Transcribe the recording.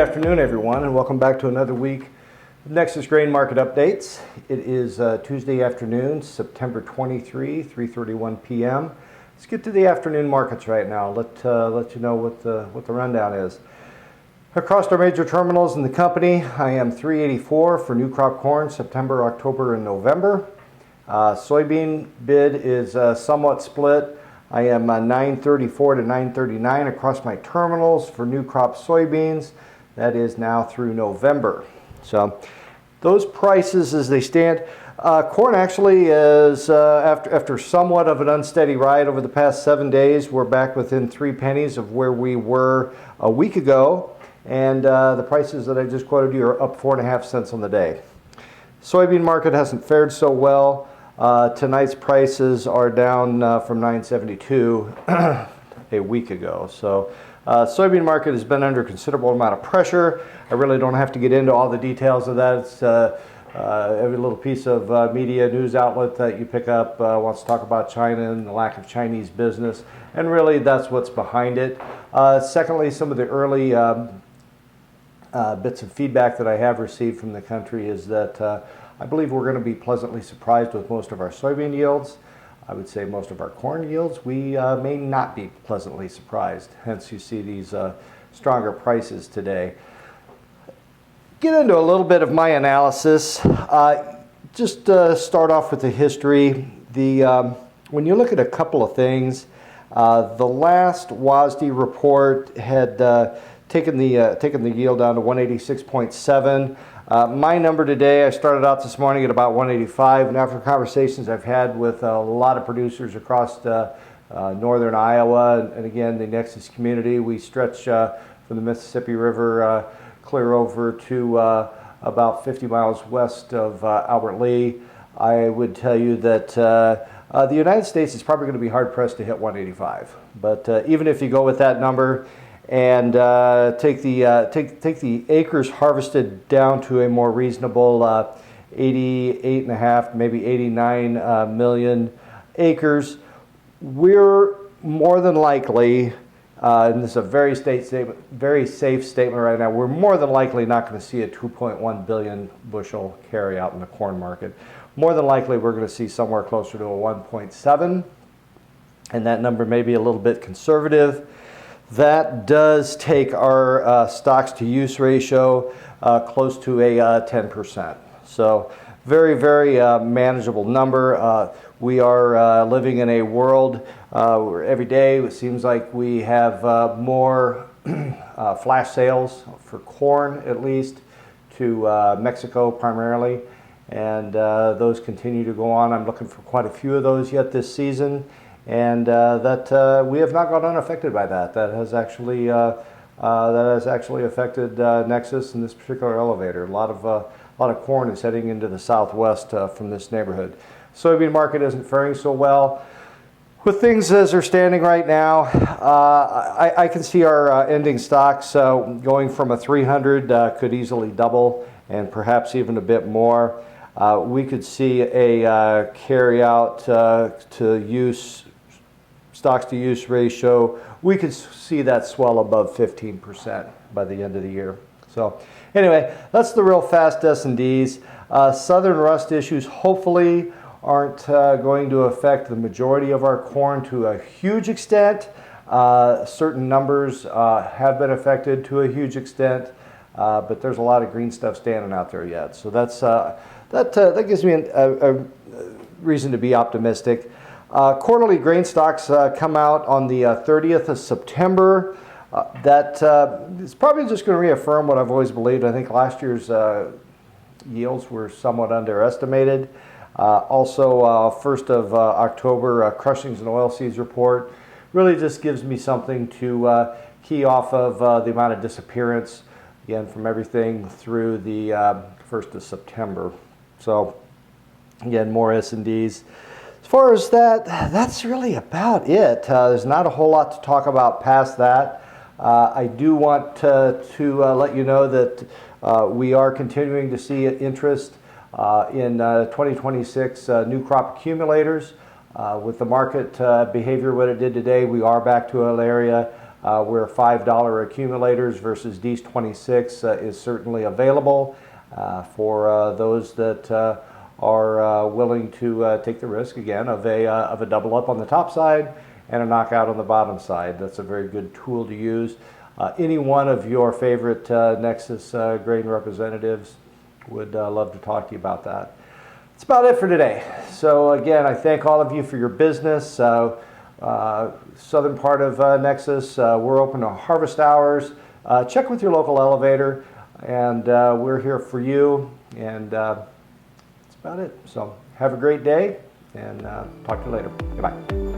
afternoon, everyone, and welcome back to another week of Nexus Grain Market Updates. It is Tuesday afternoon, September 23, 3:31 p.m. Let's get to the afternoon markets right now. Let you know what the rundown is. Across our major terminals in the company, I am 384 for new crop corn, September, October, and November. Soybean bid is somewhat split. I am 934 to 939 across my terminals for new crop soybeans. That is now through November. So those prices as they stand. Corn actually is, after somewhat of an unsteady ride over the past 7 days, we're back within 3 pennies of where we were a week ago. And the prices that I just quoted you are up 4.5 cents on the day. Soybean market hasn't fared so well. Tonight's prices are down from 972 a week ago. So soybean market has been under considerable amount of pressure. I really don't have to get into all the details of that. It's, every little piece of media news outlet that you pick up wants to talk about China and the lack of Chinese business. And really that's what's behind it. Secondly, some of the early bits of feedback that I have received from the country is that I believe we're going to be pleasantly surprised with most of our soybean yields. I would say most of our corn yields, we may not be pleasantly surprised. Hence you see these stronger prices today. Get into a little bit of my analysis. Just start off with the history. When you look at a couple of things, the last WASDE report had taken the yield down to 186.7. My number today, I started out this morning at about 185, and after conversations I've had with a lot of producers across northern Iowa, and again the Nexus community, we stretch from the Mississippi River clear over to about 50 miles west of Albert Lea. I would tell you that the United States is probably going to be hard pressed to hit 185, but even if you go with that number and take the acres harvested down to a more reasonable 88.5, maybe 89 million acres, we're more than likely, and this is a very safe statement right now, we're more than likely not going to see a 2.1 billion bushel carry out in the corn market. More than likely we're going to see somewhere closer to a 1.7, and that number may be a little bit conservative. That does take our stocks to use ratio close to a 10%. So very, very manageable number. We are living in a world where every day it seems like we have more flash sales for corn, at least, to Mexico primarily. And those continue to go on. I'm looking for quite a few of those yet this season. And that we have not gone unaffected by that. That has actually affected Nexus and this particular elevator. A lot of corn is heading into the southwest from this neighborhood. Soybean market isn't faring so well. With things as they're standing right now, I can see our ending stocks going from a 300 could easily double and perhaps even a bit more. We could see a carry out to use stocks to use ratio, we could see that swell above 15% by the end of the year. So anyway, that's the real fast S&Ds. Southern rust issues hopefully aren't going to affect the majority of our corn to a huge extent. Certain numbers have been affected to a huge extent, but there's a lot of green stuff standing out there yet. So that gives me a reason to be optimistic. Quarterly grain stocks come out on the 30th of September. That is probably just going to reaffirm what I've always believed. I think last year's yields were somewhat underestimated. Also, 1st of October, crushings and oilseeds report really just gives me something to key off of the amount of disappearance, again, from everything through the 1st of September. So, again, more S&Ds. As far as that, that's really about it. There's not a whole lot to talk about past that. I do want to let you know that we are continuing to see interest in 2026 new crop accumulators. With the market behavior what it did today, we are back to an area where $5 accumulators versus D26 is certainly available for those that are willing to take the risk again of a double up on the top side and a knockout on the bottom side. That's a very good tool to use. Any one of your favorite Nexus Grain Representatives would love to talk to you about that. That's about it for today. So again, I thank all of you for your business. Southern part of Nexus, we're open to harvest hours. Check with your local elevator, and we're here for you. And that's about it. So have a great day, and talk to you later. Goodbye.